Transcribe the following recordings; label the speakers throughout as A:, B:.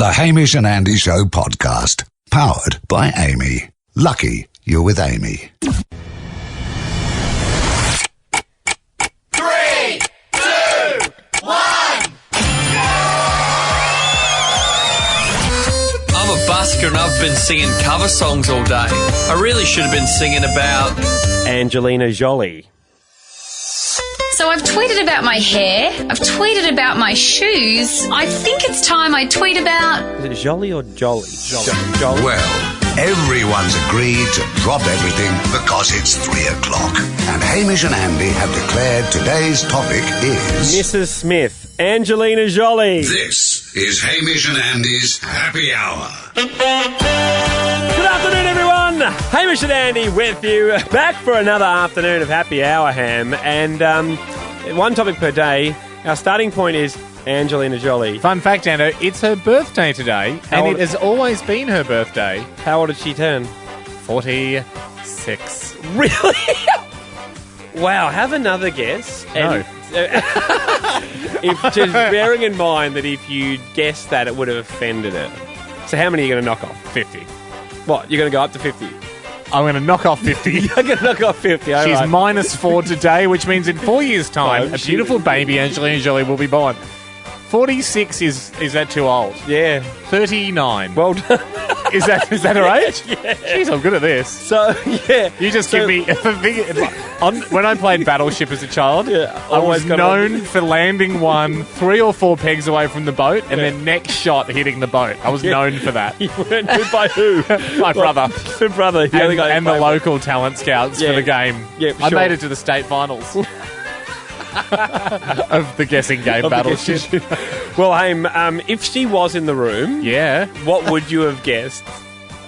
A: The Hamish and Andy Show podcast. Powered by Amy. Lucky you're with Amy.
B: 3, 2, 1.
C: I'm a busker and I've been singing cover songs all day. I really should have been singing about
D: Angelina Jolie.
E: So I've tweeted about my hair. I've tweeted about my shoes. I think it's time I tweet about...
D: Is it Jolie or Jolly? Jolly.
A: Well, everyone's agreed to drop everything because it's 3 o'clock. And Hamish and Andy have declared today's topic is...
D: Mrs. Smith, Angelina Jolie.
A: This is Hamish and Andy's Happy Hour.
D: Good afternoon, everyone. Hamish and Andy with you. Back for another afternoon of Happy Hour, Ham. And one topic per day. Our starting point is Angelina Jolie.
F: Fun fact, Ando, it's her birthday today, and it has always been her birthday.
D: How old did she turn?
F: 46.
D: Really? Wow, have another guess.
F: No.
D: If just bearing in mind that if you guessed that, it would have offended her. So how many are you going to knock off?
F: 50.
D: What? You're going to go up to 50?
F: I'm going to knock off 50.
D: You're going to knock off 50, all
F: She's
D: right.
F: -4 today, which means in 4 years' time,
D: No,
F: a beautiful baby, Angelina Jolie, will be born. 46 is that too old?
D: Yeah.
F: 39.
D: Well done.
F: Is that her age?
D: Yeah.
F: Jeez, I'm good at this.
D: So, yeah.
F: You just give me... when I played Battleship as a child,
D: Yeah,
F: I was
D: always got
F: known for landing one 3 or 4 pegs away from the boat and then next shot hitting the boat. I was known for that.
D: You weren't by who?
F: My brother.
D: Your brother. The other guy
F: And the local talent scouts for the game.
D: Yeah, for
F: I
D: sure.
F: made it to the state finals of the guessing game Battleship.
D: Well, if she was in the room,
F: Yeah.
D: what would you have guessed?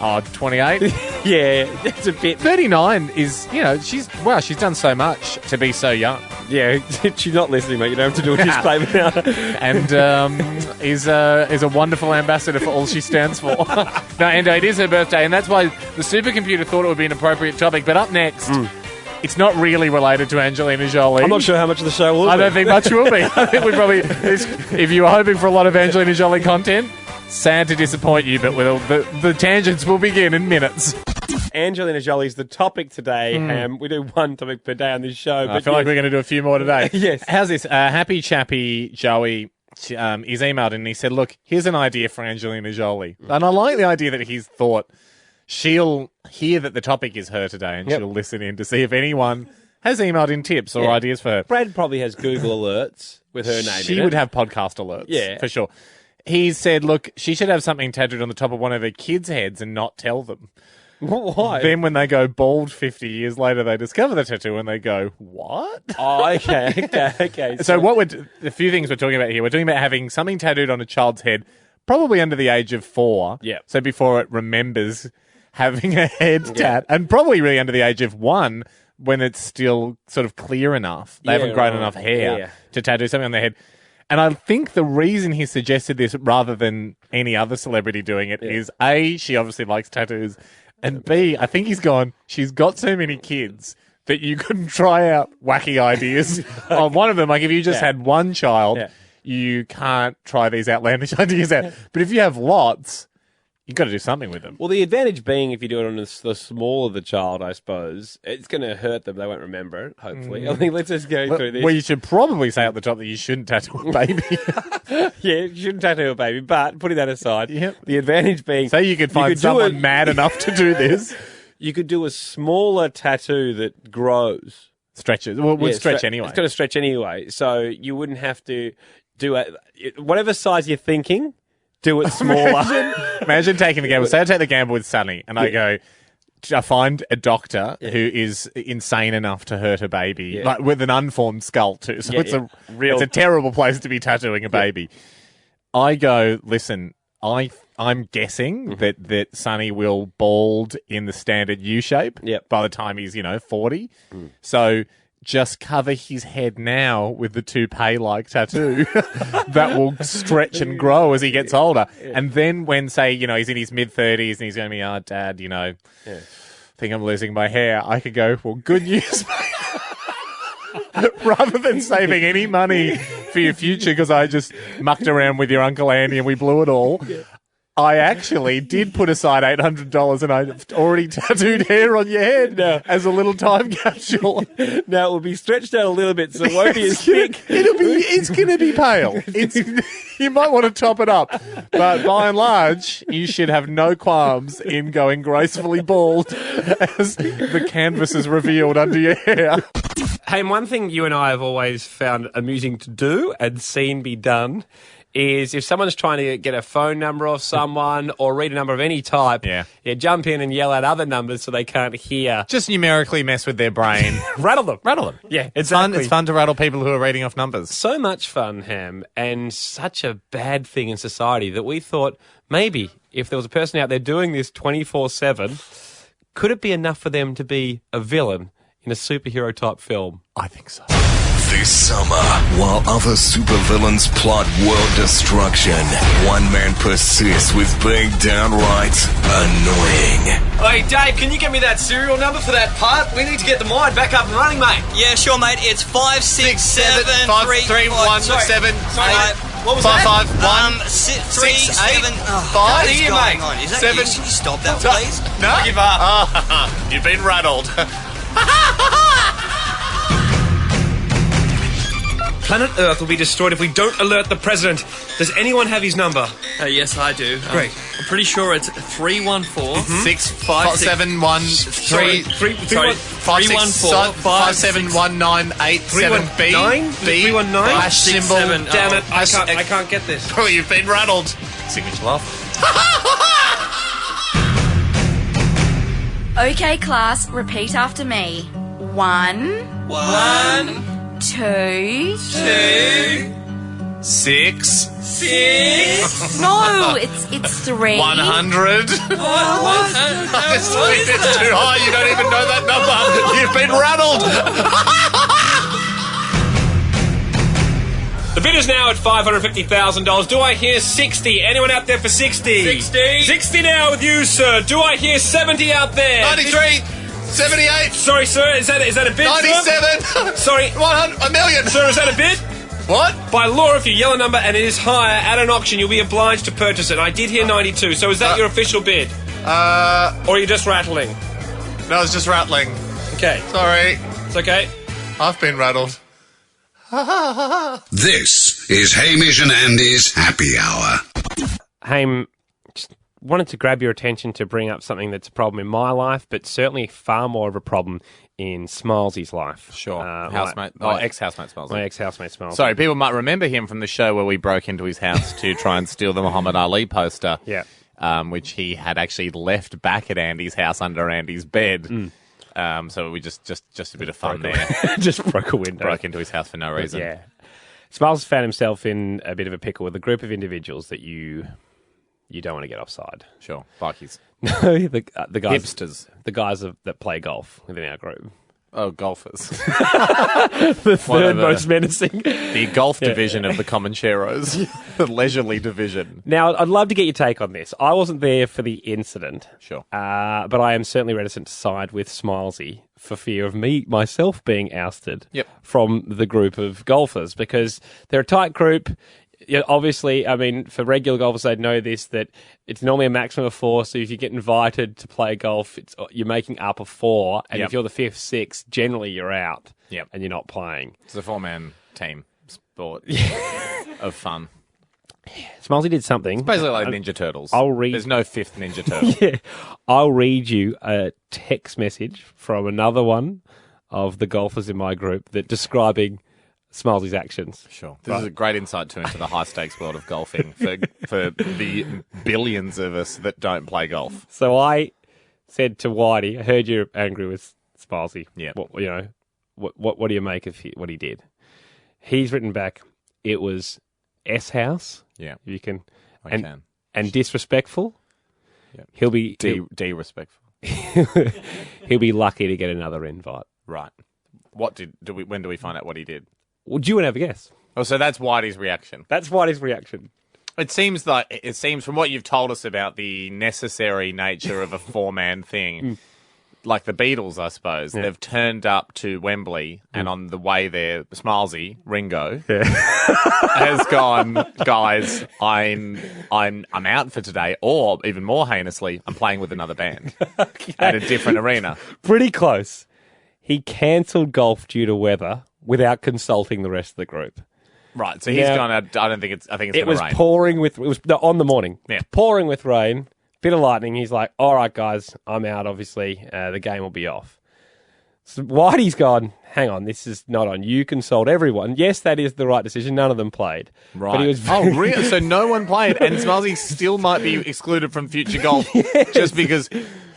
F: Oh, 28.
D: Yeah, that's a bit...
F: 39 is, she's done so much to be so young.
D: Yeah, she's not listening, mate. You don't have to do a newspaper now.
F: And is a wonderful ambassador for all she stands for. No, and it is her birthday, and that's why the supercomputer thought it would be an appropriate topic. But up next, it's not really related to Angelina Jolie.
D: I'm not sure how much of the show will
F: I
D: be.
F: don't think much will be. I think we probably, if you were hoping for a lot of Angelina Jolie content, sad to disappoint you, but the tangents will begin in minutes.
D: Angelina Jolie's the topic today, Ham. We do one topic per day on this show.
F: I feel like we're going to do a few more today.
D: Yes.
F: How's this? Happy Chappy Joey is emailed and he said, look, here's an idea for Angelina Jolie. And I like the idea that he's thought she'll hear that the topic is her today and she'll listen in to see if anyone has emailed in tips or ideas for her.
D: Brad probably has Google alerts with her name
F: She
D: in
F: would
D: it.
F: have podcast alerts,
D: Yeah.
F: for sure. He said, look, she should have something tattooed on the top of one of her kids' heads and not tell them.
D: Why?
F: Then when they go bald 50 years later, they discover the tattoo and they go, what?
D: Oh, okay.
F: So a few things we're talking about here. We're talking about having something tattooed on a child's head, probably under the age of 4.
D: Yep.
F: So before it remembers having a head tat, and probably really under the age of 1 when it's still sort of clear enough. They haven't grown enough hair to tattoo something on their head. And I think the reason he suggested this rather than any other celebrity doing it is A, she obviously likes tattoos, and B, I think he's gone, she's got so many kids that you couldn't try out wacky ideas on one of them. Like if you just had one child, you can't try these outlandish ideas out. But if you have lots, you've got to do something with them.
D: Well, the advantage being if you do it on the smaller the child, I suppose, it's going to hurt them. They won't remember it, hopefully. I think let's just go through this.
F: Well, you should probably say at the top that you shouldn't tattoo a baby.
D: Yeah, you shouldn't tattoo a baby, but putting that aside, the advantage being...
F: So you could find someone mad enough to do this.
D: You could do a smaller tattoo that grows.
F: Stretches. Well, it would stretch anyway.
D: It's going to stretch anyway, so you wouldn't have to do whatever size you're thinking, do it smaller.
F: Imagine taking the gamble. Say I take the gamble with Sunny and I go, I find a doctor who is insane enough to hurt a baby, like with an unformed skull too. So it's a terrible place to be tattooing a baby. I go, listen, I'm guessing that Sonny will bald in the standard U shape by the time he's 40. So just cover his head now with the toupee-like tattoo that will stretch and grow as he gets older. And then when, say, he's in his mid-30s and he's going to be, oh, Dad, think I'm losing my hair, I could go, well, good news, mate. Rather than saving any money for your future because I just mucked around with your Uncle Andy and we blew it all, I actually did put aside $800 and I've already tattooed hair on your head as a little time capsule.
D: Now, it will be stretched out a little bit, so it won't be as thick.
F: It's going to be pale. You might want to top it up. But by and large, you should have no qualms in going gracefully bald as the canvas is revealed under your hair.
D: Hey, one thing you and I have always found amusing to do and seen be done is if someone's trying to get a phone number off someone or read a number of any type, jump in and yell out other numbers so they can't hear.
F: Just numerically mess with their brain.
D: Rattle them.
F: Yeah, it's fun. It's fun to rattle people who are reading off numbers.
D: So much fun, Ham, and such a bad thing in society that we thought maybe if there was a person out there doing this 24/7, could it be enough for them to be a villain in a superhero type film?
F: I think so.
B: This summer, while other supervillains plot world destruction, one man persists with being downright annoying.
C: Hey, Dave, can you get me that serial number for that part? We need to get the mine back up and running, mate.
G: Yeah, sure, mate. It's 5, 6, 7,
F: 5, 3, 1, 7, 8.
C: What was that?
F: 5, 1,
G: 3, 7,
F: 5.
G: What's going on? Is that
F: 7.
G: Can you stop that, please?
F: No.
C: Give up.
F: You've been rattled.
D: Planet Earth will be destroyed if we don't alert the president. Does anyone have his number?
C: Yes, I do.
D: Great.
C: I'm pretty sure it's 314
F: 6 5 7 1 3
C: Sorry,
F: 5 7 1 9 8 7 B
D: 319
F: hash symbol.
D: Damn it! I can't get this.
F: Oh, you've been rattled. Signature laugh.
H: Okay, class, repeat after me. 1, 2,
F: 6
H: No, it's 3.
F: 100. It's too high. You don't even know that number. You've been rattled.
D: The bid is now at $550,000. Do I hear 60? Anyone out there for 60?
C: 60.
D: 60 now with you, sir. Do I hear 70 out there?
F: 93. 78.
D: Sorry, sir. Is that a bid,
F: 97.
D: Sir? Sorry.
F: 100. A million.
D: Sir, is that a bid?
F: What?
D: By law, if you yell a number and it is higher at an auction, you'll be obliged to purchase it. I did hear 92, so is that your official bid? Or are you just rattling?
F: No, it's just rattling.
D: Okay.
F: Sorry.
D: It's okay.
F: I've been rattled.
A: This is Hamish and Andy's Happy Hour.
D: Haim, just wanted to grab your attention to bring up something that's a problem in my life, but certainly far more of a problem in Smilesy's life.
F: Sure.
D: Housemate.
F: Ex-housemate Smiles.
D: My ex-housemate Smiles.
F: Sorry, people might remember him from the show where we broke into his house to try and steal the Muhammad Ali poster.
D: Yeah.
F: Which he had actually left back at Andy's house under Andy's bed. So we just a bit of fun there.
D: Just broke a window.
F: Broke into his house for no reason.
D: Yeah. Smiles found himself in a bit of a pickle with a group of individuals that you don't want to get offside.
F: Sure. Bikies.
D: No, the guys...
F: Hipsters.
D: The guys that play golf within our group.
F: Oh, golfers.
D: The third most menacing.
F: The golf division of the Comancheros. The leisurely division.
D: Now, I'd love to get your take on this. I wasn't there for the incident.
F: Sure.
D: But I am certainly reticent to side with Smilesy for fear of myself being ousted from the group of golfers because they're a tight group. Yeah, obviously, I mean, for regular golfers, they'd know this, that it's normally a maximum of 4. So if you get invited to play golf, you're making up a 4. And if you're the 5th, 6th, generally you're out and you're not playing.
F: It's a 4-man team sport of fun.
D: Smilesy did something.
F: It's basically like Ninja Turtles. There's no 5th Ninja Turtle.
D: I'll read you a text message from another one of the golfers in my group that describing Smilesy's actions.
F: Sure. This is a great insight into the high-stakes world of golfing for the billions of us that don't play golf.
D: So I said to Whitey, I heard you're angry with Smilesy.
F: Yeah.
D: What do you make of what he did? He's written back, it was S-house.
F: Yeah.
D: You can.
F: I can.
D: And disrespectful.
F: Yeah.
D: He'll be...
F: De-respectful.
D: He'll be lucky to get another invite.
F: Right. When do we find out what he did?
D: Well, do you want to have a guess?
F: Oh, so that's Whitey's reaction.
D: That's Whitey's reaction.
F: It seems from what you've told us about the necessary nature of a 4-man thing, like the Beatles, I suppose.
D: Yeah.
F: They've turned up to Wembley, and on the way there, Smilesy, Ringo, has gone, guys, I'm out for today, or even more heinously, I'm playing with another band at a different arena.
D: Pretty close. He cancelled golf due to weather without consulting the rest of the group.
F: Right, so he's gone. I think it's going to rain.
D: It was pouring with. It was on the morning.
F: Yeah,
D: pouring with rain. Bit of lightning. He's like, "All right, guys, I'm out. Obviously, the game will be off." So Whitey's gone. Hang on, this is not on. You consult everyone. Yes, that is the right decision. None of them played.
F: Right.
D: But he was
F: really? So no one played, and Smilesy still might be excluded from future golf just because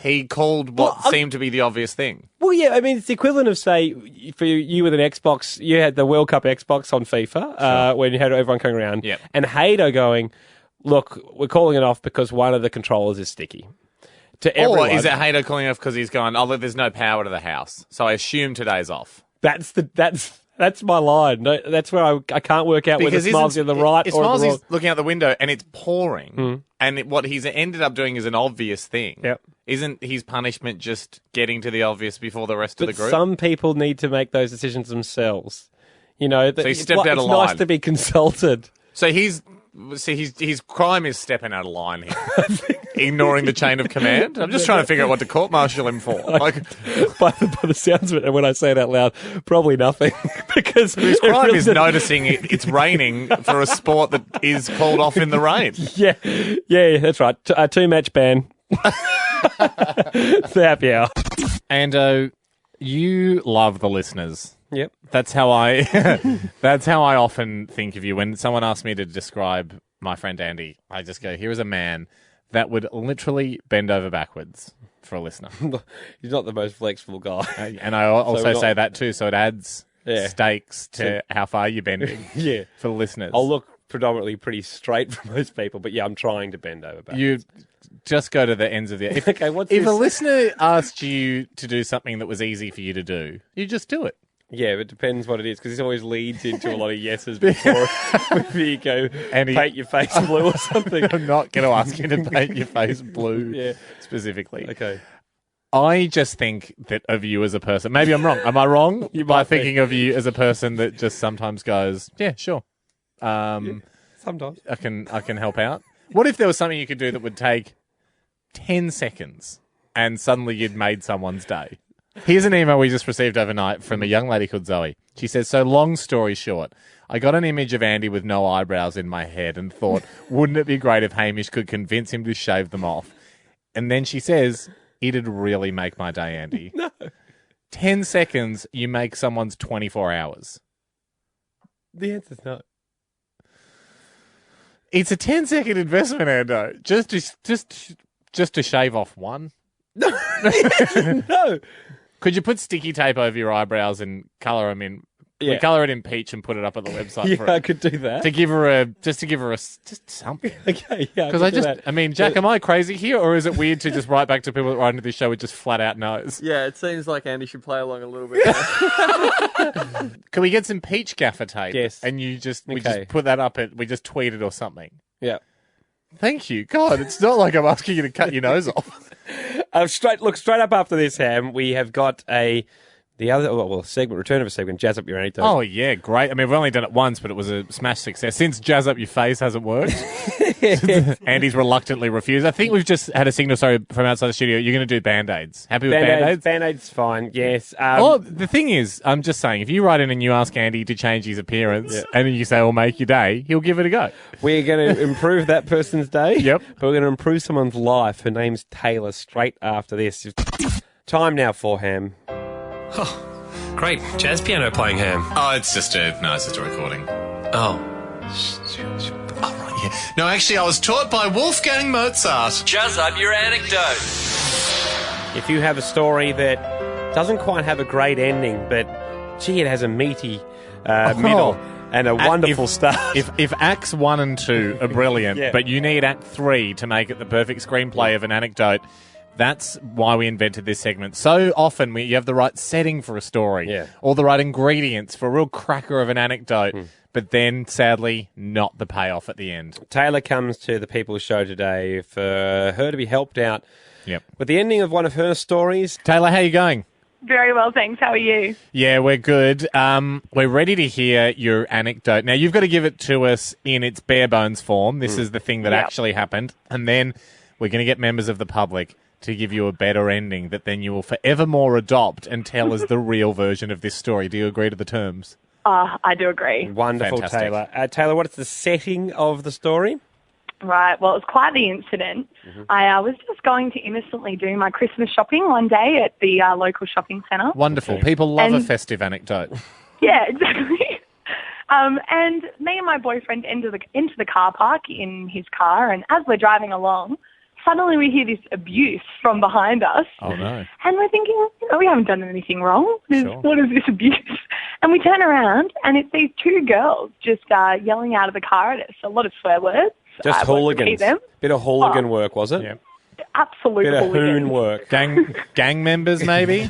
F: he called what seemed to be the obvious thing.
D: Well, yeah, I mean, it's the equivalent of, say, for you with an Xbox, you had the World Cup Xbox on FIFA when you had everyone coming around.
F: Yep.
D: And Hader going, look, we're calling it off because one of the controllers is sticky. To everyone.
F: Or is it Hader calling off because he's going, oh, look, there's no power to the house, so I assume today's off.
D: That's my line. No, that's where I can't work out whether Smilesy on the right or the wrong.
F: Smilesy's looking out the window and it's pouring, and what he's ended up doing is an obvious thing.
D: Yep.
F: Isn't his punishment just getting to the obvious before the rest of the group?
D: Some people need to make those decisions themselves. You know,
F: so he stepped out of
D: it's
F: line.
D: nice to be consulted.
F: So his crime is stepping out of line here, ignoring the chain of command. I'm just trying to figure out what to court-martial him for.
D: By the sounds of it, and when I say it out loud, probably nothing. Because
F: his crime is noticing it's raining for a sport that is called off in the rain.
D: Yeah, that's right. A 2-match ban. It's the happy hour.
F: Ando, you love the listeners.
D: Yep.
F: That's how I often think of you. When someone asks me to describe my friend Andy, I just go, here is a man that would literally bend over backwards for a listener.
D: He's not the most flexible guy.
F: And I also say that too, so it adds stakes to how far you're bending for the listeners.
D: I'll look predominantly pretty straight for most people, but yeah, I'm trying to bend over backwards.
F: You just go to the ends of the... If a listener asked you to do something that was easy for you to do, you just do it.
D: Yeah, but it depends what it is, because this always leads into a lot of yeses before you go paint your face blue or something.
F: I'm not going to ask you to paint your face blue specifically.
D: Okay.
F: I just think that of you as a person. Maybe I'm wrong. Am I wrong by thinking of you as a person that just sometimes goes, yeah, sure.
D: Sometimes.
F: I can help out. What if there was something you could do that would take 10 seconds and suddenly you'd made someone's day? Here's an email we just received overnight from a young lady called Zoe. She says, so long story short, I got an image of Andy with no eyebrows in my head and thought, wouldn't it be great if Hamish could convince him to shave them off? And then she says, it'd really make my day, Andy.
D: No.
F: 10 seconds, you make someone's 24 hours.
D: The answer's no.
F: It's a 10-second investment, Ando. Just to shave off one.
D: No. No.
F: Could you put sticky tape over your eyebrows and colour them in?
D: Yeah.
F: Colour it in peach and put it up on the website.
D: Yeah, I could do that.
F: To give her something.
D: Okay, yeah.
F: Because Jack, am I crazy here, or is it weird to just write back to people that write into this show with just flat out no's?
C: Yeah, it seems like Andy should play along a little bit.
F: Can we get some peach gaffer tape?
D: Yes.
F: And we just put that up we just tweet it or something.
D: Yeah.
F: Thank you. God, it's not like I'm asking you to cut your nose off.
D: Straight up after this, Ham, we have got return of a segment, Jazz Up Your Anecdote.
F: Oh, yeah, great. I mean, we've only done it once, but it was a smash success. Since Jazz Up Your Face hasn't worked, Andy's reluctantly refused. I think we've just had a signal, from outside the studio. You're going to do Band-Aids. Happy with Band-Aids?
D: Band-Aids, fine, yes.
F: The thing is, I'm just saying, if you write in and you ask Andy to change his appearance, and then you say, "I'll make your day," he'll give it a go.
D: We're going to improve that person's day.
F: Yep.
D: But we're going to improve someone's life. Her name's Taylor, straight after this. Time now for Ham.
I: Oh, great. Jazz piano playing, Ham.
B: Oh, it's just a recording.
I: Oh.
B: Oh, right, yeah. No, actually, I was taught by Wolfgang Mozart.
C: Jazz up your anecdote.
D: If you have a story that doesn't quite have a great ending, but, gee, it has a meaty middle and a wonderful start.
F: If Acts 1 and 2 are brilliant, but you need Act 3 to make it the perfect screenplay of an anecdote, that's why we invented this segment. So often you have the right setting for a story, or the right ingredients for a real cracker of an anecdote, but then, sadly, not the payoff at the end.
D: Taylor comes to the People's Show today for her to be helped out with the ending of one of her stories.
F: Taylor, how are you going?
J: Very well, thanks. How are you?
F: Yeah, we're good. We're ready to hear your anecdote. Now, you've got to give it to us in its bare bones form. This is the thing that actually happened. And then we're going to get members of the public to give you a better ending that then you will forevermore adopt and tell us the real version of this story. Do you agree to the terms?
J: I do agree.
D: Wonderful,
F: Fantastic.
D: Taylor. Taylor, what is the setting of the story?
J: Right, well, it was quite the incident. I was just going to innocently do my Christmas shopping one day at the local shopping centre.
F: Wonderful. People love a festive anecdote.
J: Yeah, exactly. And me and my boyfriend into the car park in his car, and as we're driving along, suddenly we hear this abuse from behind us.
F: Oh, no.
J: And we're thinking, we haven't done anything wrong.
F: Sure.
J: What is this abuse? And we turn around, and it's these two girls just yelling out of the car at us. A lot of swear words.
D: Just hooligans. Bit of hooligan work, was it?
F: Yeah.
J: Absolute
D: Bit of
J: hooligans.
D: hoon work.
F: Gang members, maybe?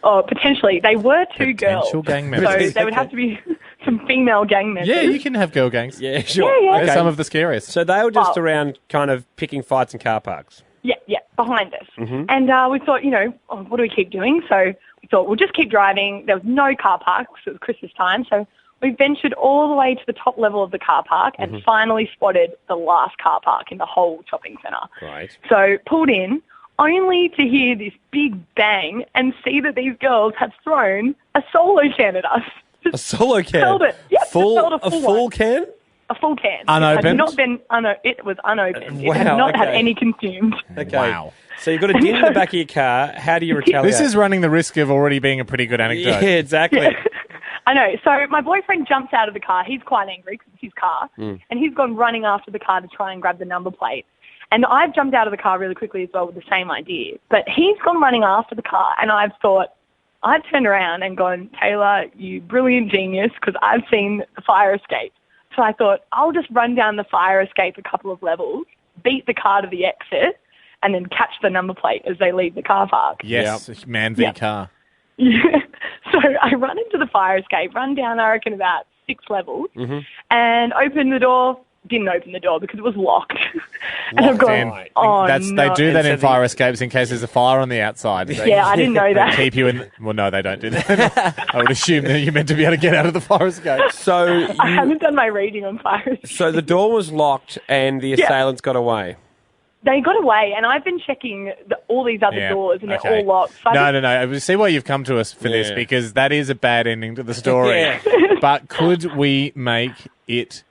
J: Oh, potentially. They were two
F: Potential
J: girls.
F: gang members.
J: So there would have to be some female gang members.
F: Yeah, you can have girl gangs.
D: Yeah, sure.
J: Yeah.
F: They're some of the scariest.
D: So they were just around kind of picking fights in car parks.
J: Yeah, behind us. And we thought, what do we keep doing? So we thought, we'll just keep driving. There was no car park because it was Christmas time. So we ventured all the way to the top level of the car park and finally spotted the last car park in the whole shopping centre.
D: Right.
J: So pulled in, only to hear this big bang and see that these girls had thrown a solo can at us.
D: A solo can?
J: Held it. Yep, just held
D: a full can?
J: A full can.
F: Unopened?
J: It had not been it was unopened.
D: Wow,
J: it had not had
D: okay.
J: any consumed.
D: Okay.
F: Wow.
D: So you've got a din in the back of your car. How do you retaliate?
F: This is running the risk of already being a pretty good anecdote.
D: Yeah, exactly.
J: I know. So my boyfriend jumps out of the car. He's quite angry because it's his car. And he's gone running after the car to try and grab the number plate. And I've jumped out of the car really quickly as well with the same idea. But he's gone running after the car, and I've turned around and gone, Taylor, you brilliant genius, because I've seen the fire escape. So I thought, I'll just run down the fire escape a couple of levels, beat the car to the exit, and then catch the number plate as they leave the car park.
F: Yes, man v car.
J: Yeah. So I run into the fire escape, run down, I reckon, about 6 levels, and open the door. Didn't open the door because it was locked. And I've gone,
F: They do that in fire escapes in case there's a fire on the outside.
J: Yeah, I didn't know that.
F: They keep you in... Well, no, they don't do that. I would assume that you're meant to be able to get out of the fire escape.
D: So
J: I haven't done my reading on fire escape.
D: So the door was locked and the assailants got away.
J: They got away, and I've been checking all these other doors, and they're all locked. So
F: No. I see why you've come to us for this, because that is a bad ending to the story. But could we make it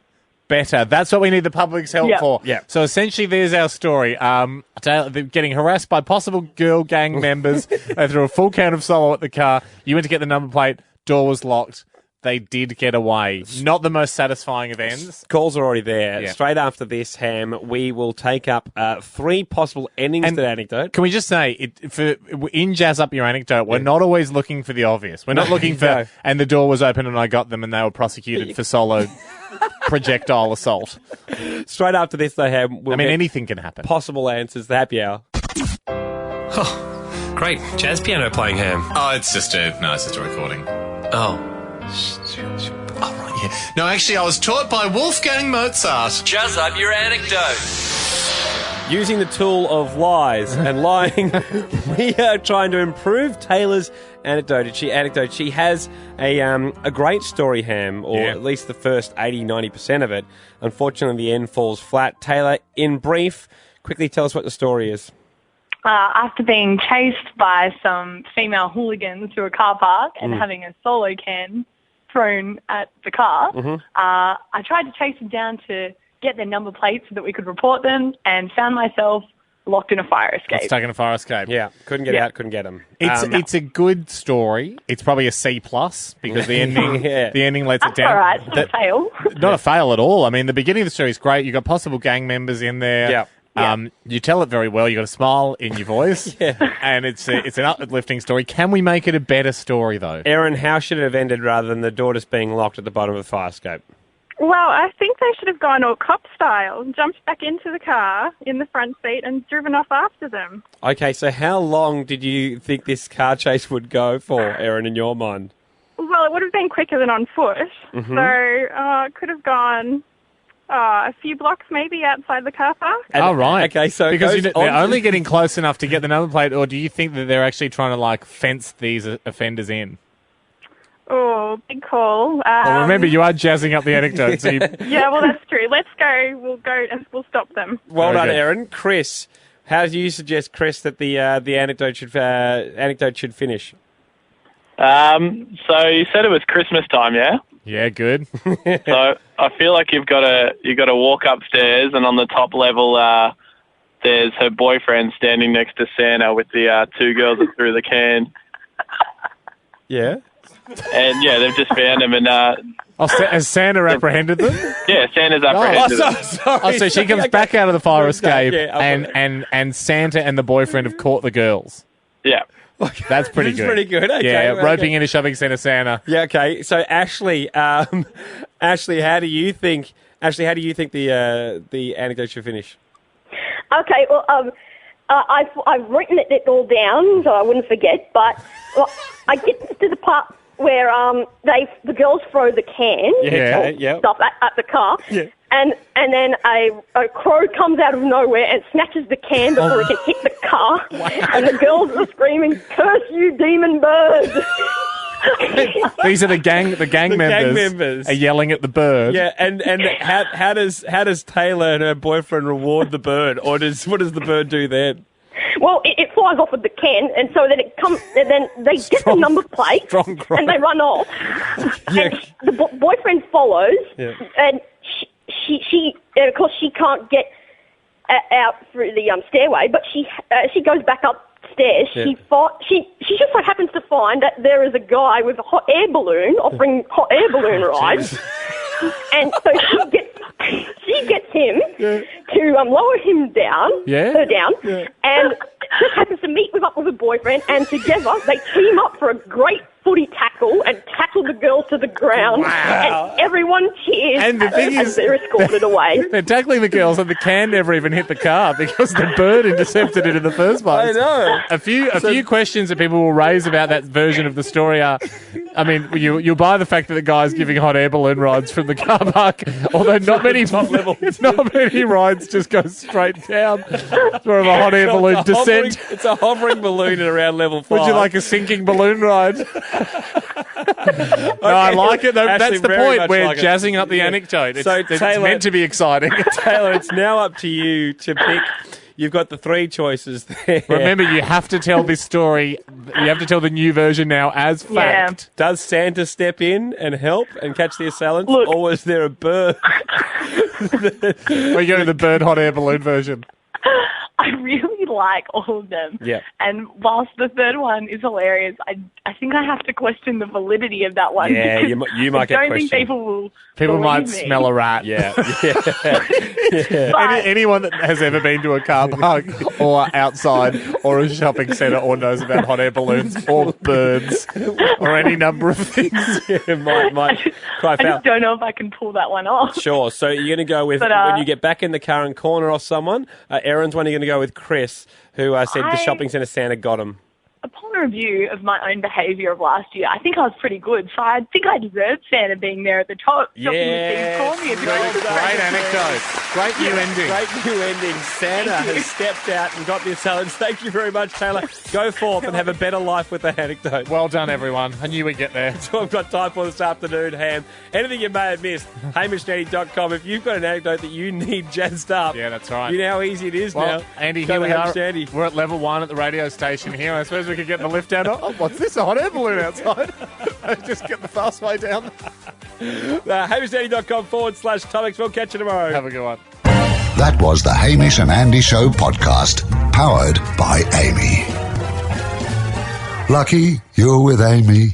F: better? That's what we need the public's help for.
D: Yeah.
F: So essentially, there's our story. They're getting harassed by possible girl gang members. They threw a full can of Solo at the car. You went to get the number plate. Door was locked. They did get away. Not the most satisfying of ends.
D: Calls are already there.
F: Yeah.
D: Straight after this, Ham, we will take up 3 possible endings to the anecdote.
F: Can we just say, in Jazz Up Your Anecdote, we're not always looking for the obvious. We're not looking for, and the door was open and I got them and they were prosecuted for solo projectile assault.
D: Straight after this, though, Ham, we'll get
F: anything can happen.
D: Possible answers, the happy hour.
I: Great. Jazz piano playing, Ham.
B: Oh, it's just a recording.
I: Oh.
B: Oh, right, yeah. No, actually, I was taught by Wolfgang Mozart.
C: Jazz up your anecdote.
D: Using the tool of lies and lying, we are trying to improve Taylor's anecdote. She has a great story, Ham, or at least the first 80-90% of it. Unfortunately, the end falls flat. Taylor, in brief, quickly tell us what the story is.
J: After being chased by some female hooligans through a car park and having a solo can thrown at the car, I tried to chase them down to get their number plates so that we could report them, and found myself locked in a fire escape.
F: Stuck in a fire escape.
D: Yeah, couldn't get out, couldn't get them.
F: It's a good story. It's probably a C+ because the ending the ending lets it down.
J: All right, it's not a fail.
F: Not a fail at all. I mean, the beginning of the story is great. You've got possible gang members in there.
D: Yeah.
F: You tell it very well. You've got a smile in your voice. And it's an uplifting story. Can we make it a better story, though?
D: Erin, how should it have ended rather than the door just being locked at the bottom of the fire escape?
K: Well, I think they should have gone all cop style and jumped back into the car in the front seat and driven off after them.
D: Okay, so how long did you think this car chase would go for, Erin, in your mind?
K: Well, it would have been quicker than on foot.
D: Mm-hmm.
K: So it could have gone a few blocks maybe outside the car park.
F: Oh, right.
D: Okay, so
F: because they're only getting close enough to get the number plate, or do you think that they're actually trying to, like, fence these offenders in?
K: Oh, big call.
F: Well, remember, you are jazzing up the anecdote. So
K: Yeah, well, that's true. Let's go. We'll go and we'll stop them.
D: Well done,
F: good.
D: Erin. Chris, how do you suggest, Chris, that the anecdote should finish?
L: So you said it was Christmas time, yeah?
F: Yeah, good.
L: So I feel like you've got to walk upstairs, and on the top level, there's her boyfriend standing next to Santa with the two girls that threw the can.
D: Yeah.
L: And yeah, they've just found him, and
F: has Santa apprehended them?
L: yeah, Santa's apprehended them.
F: Oh, so she comes back out of the fire escape, and Santa and the boyfriend have caught the girls.
L: Yeah.
F: That's pretty good.
D: Pretty good. Okay,
F: yeah,
D: okay.
F: roping into shopping centre Santa.
D: Yeah. Okay. So Ashley, Ashley, how do you think the anecdote should finish?
M: Okay. Well, I've written it all down so I wouldn't forget. But I get to the part where the girls throw the can stuff at the car. Yeah. And then a crow comes out of nowhere and snatches the can before it can hit the car. Wow. And the girls are screaming, "Curse you, demon bird!"
F: These are the gang members are yelling at the bird.
D: Yeah, and how does Taylor and her boyfriend reward the bird, or what does the bird do then?
M: Well, it flies off with the can, and so then it comes. And then they get the number plate, and they run off.
D: Yeah.
M: And the boyfriend follows, and she of course she can't get out through the stairway, but she goes back upstairs. Yeah. She just so happens to find that there is a guy with a hot air balloon offering hot air balloon rides, and so she gets him to lower him down, her down, and just happens to meet up with her boyfriend, and together they team up for a great footy tackle and tackle the girl to the ground. Wow. And everyone cheers,
F: and the thing is,
M: they're escorted away.
F: They're tackling the girls, and the can never even hit the car because the bird intercepted it in the first place.
D: I know.
F: A few questions that people will raise about that version of the story are, I mean, you buy the fact that the guy's giving hot air balloon rides from the car park, although not many rides just go straight down. It's more of a hot air balloon descent.
D: It's a hovering balloon at around level 5.
F: Would you like a sinking balloon ride? No, I like it. That's the point. We're jazzing up the anecdote. It's meant to be exciting.
D: Taylor, it's now up to you to pick. You've got the 3 choices there.
F: Remember, you have to tell this story. You have to tell the new version now as fact.
D: Does Santa step in and help and catch the assailants, or was there a bird?
F: We're going to the bird hot air balloon version.
J: I really like all of them.
D: Yeah.
J: And whilst the third one is hilarious, I think I have to question the validity of that one.
D: Yeah, you might get questioned.
J: I don't think people will.
F: People might
J: me.
F: smell a rat.
D: Yeah.
F: Anyone that has ever been to a car park or outside or a shopping centre or knows about hot air balloons or birds or any number of things
D: might cry
J: I
D: foul.
J: just don't know if I can pull that one off.
D: Sure. So you're going to go with, when you get back in the car and corner off someone, Erin's one, you're going to go with Chris, who said the shopping centre Santa got him.
J: Upon review of my own behaviour of last year, I think I was pretty good. So I think I deserved Santa being there at the top.
F: Great anecdote. Great new ending.
D: Great new ending. Santa has stepped out and got the assailants. Thank you very much, Taylor. Go forth and have a better life with the anecdote.
F: Well done, everyone. I knew we'd get there.
D: That's all I've got time for this afternoon, Ham. Anything you may have missed, hamishnetty.com. If you've got an anecdote that you need jazzed up,
F: yeah, that's right.
D: You know how easy it is now.
F: Andy, here we are. We're at level 1 at the radio station here. I suppose we could get the lift down. Oh, what's this? A hot air balloon outside? Just get the fast way down.
D: hamishnetty.com/topics. We'll catch you tomorrow.
F: Have a good one.
A: That was the Hamish and Andy Show podcast, powered by Amy. Lucky you're with Amy.